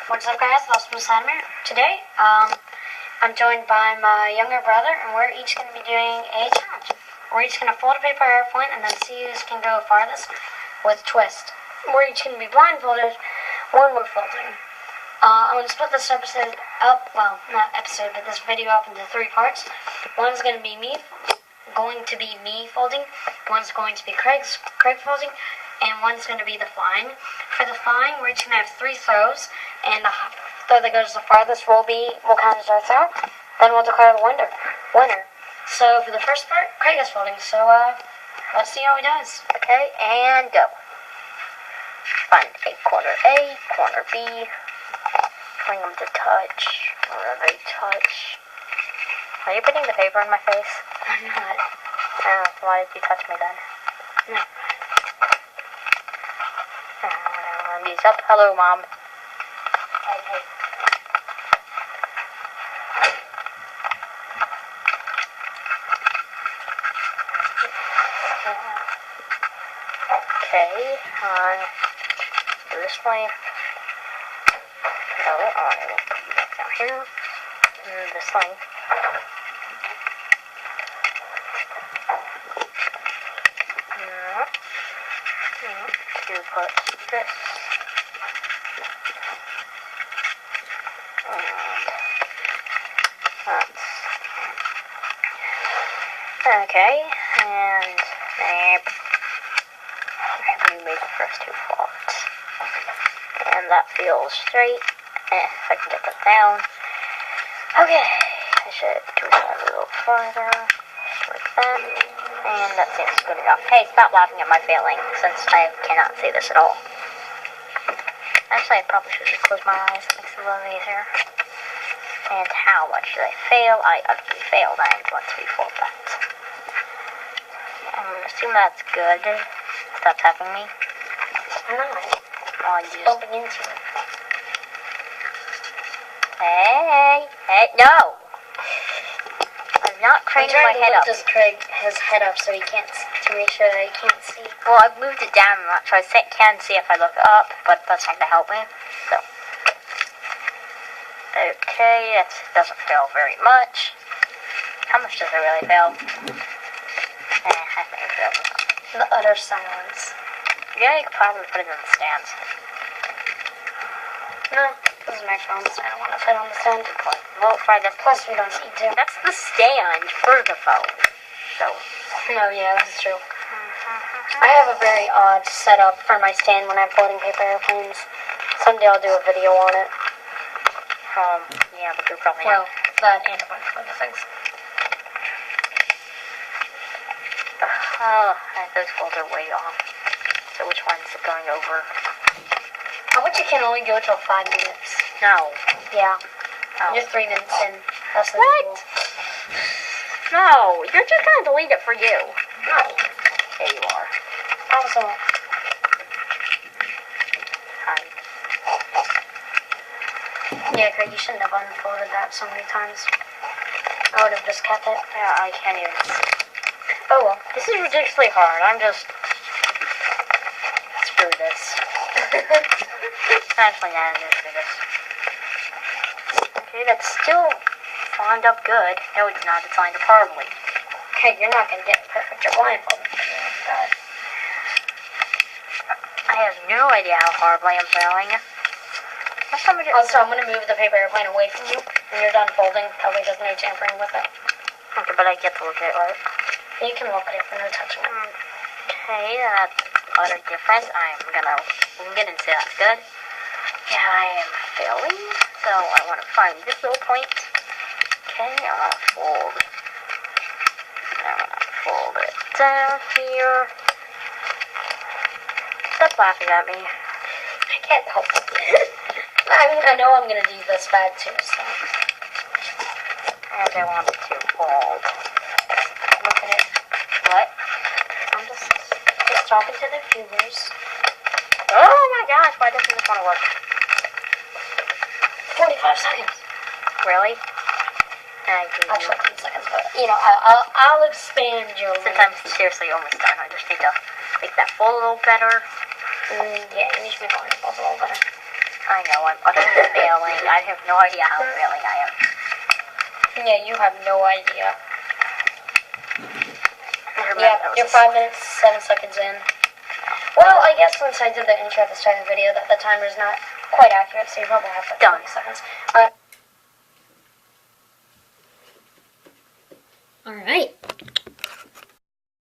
What's up, guys? Lost from Sandmer. Today, I'm joined by my younger brother, and we're each going to be doing a challenge. We're each going to fold a paper airplane and then see who can go farthest with twist. We're each going to be blindfolded when we're folding. I'm going to split this episode up, well, not episode, but this video up into 3 parts. One's going to be me folding, one's going to be Craig folding, and one's going to be the flying. For the flying, we're each going to have 3 throws, and the throw that goes the farthest will count as our throw. Then we'll declare the winner. So for the first part, Craig is folding, so let's see how he does. Okay, and go. Find a corner A, corner B. Bring them to touch. Wherever they touch. Are you putting the paper in my face? I'm not. Oh, why did you touch me then? No. These up. Hello, Mom. Okay. Okay, do this way. No, I will put you back down here. And this way. To put this. Okay, and you made the first 2 faults. And that feels straight. If I can get that down. Okay, I should do that a little farther. Like that. And that seems good enough. Hey, stop laughing at my failing, since I cannot see this at all. Actually, I probably should just close my eyes. It makes it a little easier. And how much did I fail? I utterly failed. I am going to refold that. I'm going to assume that's good. Stop tapping me. I'm not. Oh, you just... Bumping into it. Hey, no! I'm not craning my head up. Just Craig his head up so he can't, to make sure that he can't see. Well, I've moved it down so I can see if I look up, but that's not going to help me. So, okay, that doesn't fail very much. How much does it really fail? I think it fails. The utter silence. Yeah, you could probably put it in the stands. No, this is my phone, so I don't want to put it on the stand. Well, try this. Plus, we don't need to. That's the stand for the phone. So. No, yeah, that's true. I have a very odd setup for my stand when I'm folding paper airplanes. Someday I'll do a video on it. Yeah, but you're probably well, that and a bunch of other things. Those folds are way off. So which one's it going over? I bet you can only go till 5 minutes. No. Yeah. Oh. You're 3 minutes in. That's the What? rule. No, you're just gonna delete it for you. No. There you are. Also, yeah, Craig, you shouldn't have unfolded that so many times. I would have just kept it. Yeah, I can't even. Oh well. This is ridiculously hard. I'm just. Screw this. Actually, yeah, I'm gonna do this. Okay, that's still lined up good. No, it's not. It's lined up horribly. Okay, you're not gonna get it perfect. You're blindfolded. God. I have no idea how horribly I'm failing. Also, I'm gonna move the paper airplane away from you when you're done folding. That way there's no tampering with it. Okay, but I get to look at it, right? You can look at it for no touching it. Okay, that's utter different. I'm gonna get into that's good. Yeah, I am failing. So I want to find this little point. Okay, I'm gonna fold. I'm gonna fold it down here. Stop laughing at me. I can't help it. I mean, I know I'm gonna do this bad too, so. And I want it to fold. Look at it. What? I'm just talking to the viewers. Oh my gosh, why doesn't this want to work? 45 seconds. Really? Actually, 10 seconds, but, you know, I'll expand your Since I'm seriously almost done, I just need to make that fold a little better. Yeah, you need to make all your balls a little better. I know, I'm utterly failing. I have no idea how failing I am. Yeah, you have no idea. Remember, Yeah, that was you're 5 minutes, 7 seconds in. Well, I guess since I did the intro at the start of the video, that the timer's not quite accurate, so you probably have like Done. 20 seconds. Alright.